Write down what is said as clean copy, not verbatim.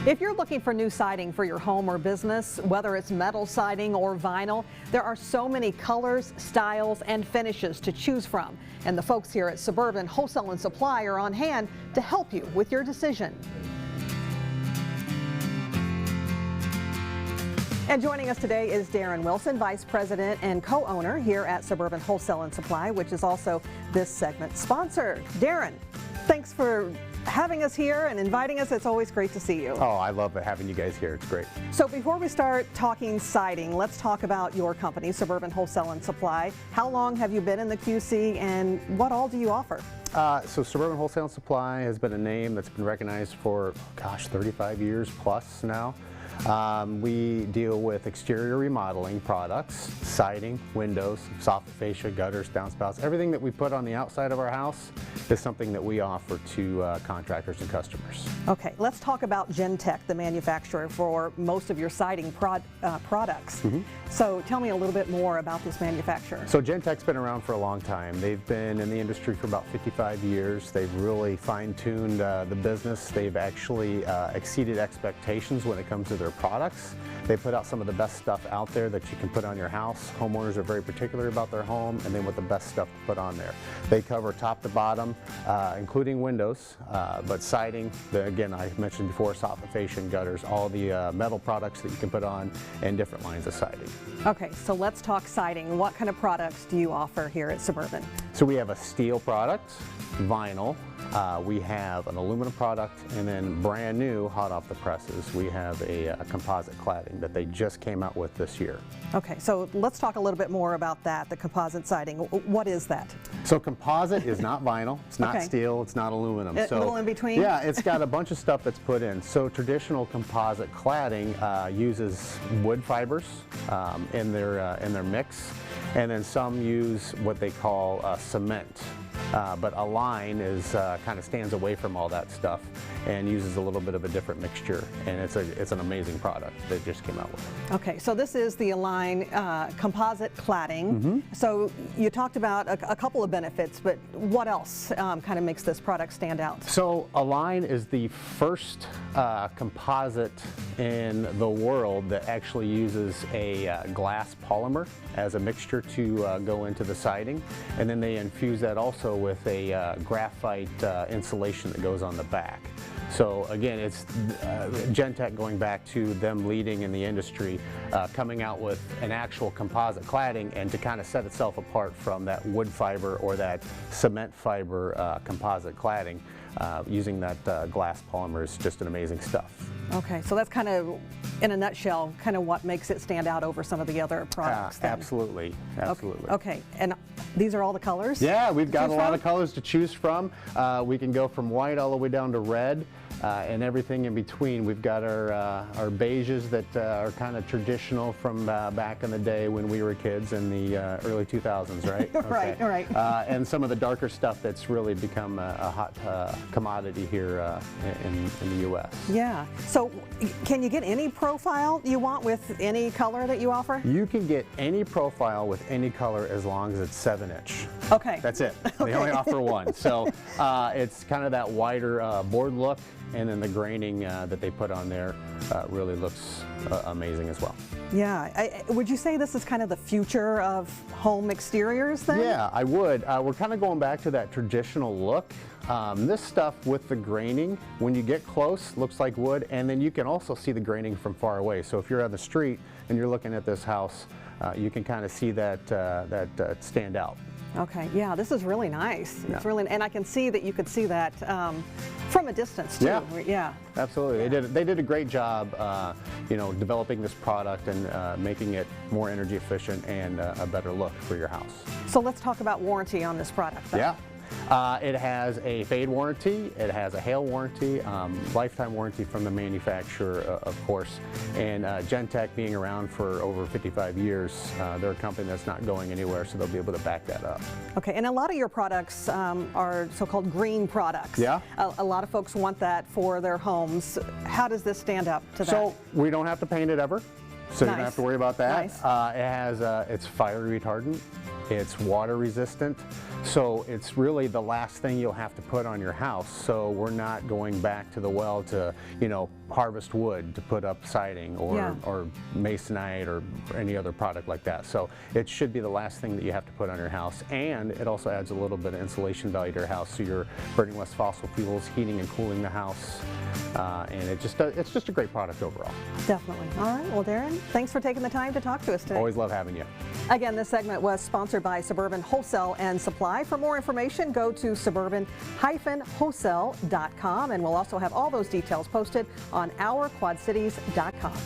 If you're looking for new siding for your home or business, whether it's metal siding or vinyl, there are so many colors, styles, and finishes to choose from. And the folks here at Suburban Wholesale and Supply are on hand to help you with your decision. And joining us today is Darren Wilson, Vice President and co-owner here at Suburban Wholesale and Supply, which is also this segment's sponsor. Darren, thanks for having us here and inviting us. It's always great to see you. Oh, I love having you guys here. It's great. So before we start talking siding, let's talk about your company, Suburban Wholesale and Supply. How long have you been in the QC and what all do you offer? So Suburban Wholesale and Supply has been a name that's been recognized for, gosh, 35 years plus now. We deal with exterior remodeling products, siding, windows, soffit fascia, gutters, downspouts. Everything that we put on the outside of our house is something that we offer to contractors and customers. Okay, let's talk about Gentek, the manufacturer for most of your siding products. So tell me a little bit more about this manufacturer. So Gentek's been around for a long time. They've been in the industry for about 55 years. They've really fine-tuned the business. They've actually exceeded expectations when it comes to their products. They put out some of the best stuff out there that you can put on your house. Homeowners are very particular about their home and they want the best stuff to put on there. They cover top to bottom, including windows, but siding, again, I mentioned before, soffit fascia and gutters, all the metal products that you can put on, and different lines of siding. Okay, so let's talk siding. What kind of products do you offer here at Suburban? So we have a steel product, vinyl, we have an aluminum product, and then brand new, hot off the presses, we have a composite cladding that they just came out with this year. Okay, so let's talk a little bit more about that, the composite siding. What is that? So composite is not vinyl, it's not steel, it's not aluminum. A little in between? Yeah, it's got a bunch of stuff that's put in. So traditional composite cladding uses wood fibers in their mix, and then some use what they call cement. But a line is kind of stands away from all that stuff and uses a little bit of a different mixture, and it's an amazing product they just came out with. Okay, so this is the Align composite cladding. So you talked about a couple of benefits, but what else kind of makes this product stand out? So Align is the first composite in the world that actually uses a glass polymer as a mixture to go into the siding, and then they infuse that also with a graphite insulation that goes on the back. So again, it's Gentek, going back to them leading in the industry, coming out with an actual composite cladding, and to kind of set itself apart from that wood fiber or that cement fiber composite cladding, using that glass polymer is just an amazing stuff. Okay, so that's kind of, in a nutshell, kind of what makes it stand out over some of the other products then. Absolutely, absolutely. Okay, and these are all the colors? Yeah, we've got a lot of colors to choose from. We can go from white all the way down to red. And everything in between. We've got our beiges that are kind of traditional from back in the day when we were kids in the early 2000s, right? Right, right. And some of the darker stuff that's really become a hot commodity here in the U.S. Yeah. So can you get any profile you want with any color that you offer? You can get any profile with any color as long as it's 7-inch. Okay. That's it. They only offer one. So it's kind of that wider board look, and then the graining that they put on there really looks amazing as well. Yeah. Would you say this is kind of the future of home exteriors then? Yeah, I would. We're kind of going back to that traditional look. This stuff with the graining, when you get close, looks like wood, and then you can also see the graining from far away. So if you're on the street and you're looking at this house, you can kind of see that stand out. Okay, yeah, this is really nice. It's really, and I can see that you could see that from a distance too. Yeah, absolutely. Yeah. They did a great job, you know, developing this product and making it more energy efficient and a better look for your house. So let's talk about warranty on this product then. Yeah. It has a fade warranty, it has a hail warranty, lifetime warranty from the manufacturer, of course, and Gentek being around for over 55 years, they're a company that's not going anywhere, so they'll be able to back that up. Okay, and a lot of your products are so-called green products. Yeah. A lot of folks want that for their homes. How does this stand up to that? So we don't have to paint it ever. So you don't have to worry about that. Nice. It has, it's fire retardant. it's water resistant, so it's really the last thing you'll have to put on your house. So we're not going back to the well to, you know, harvest wood to put up siding or masonite or any other product like that. So it should be the last thing that you have to put on your house, and it also adds a little bit of insulation value to your house, so you're burning less fossil fuels, heating and cooling the house, and it's just a great product overall. Definitely. All right, well, Darren, thanks for taking the time to talk to us today. Always love having you. Again, this segment was sponsored by Suburban Wholesale and Supply. For more information, go to suburban-wholesale.com, and we'll also have all those details posted on ourquadcities.com.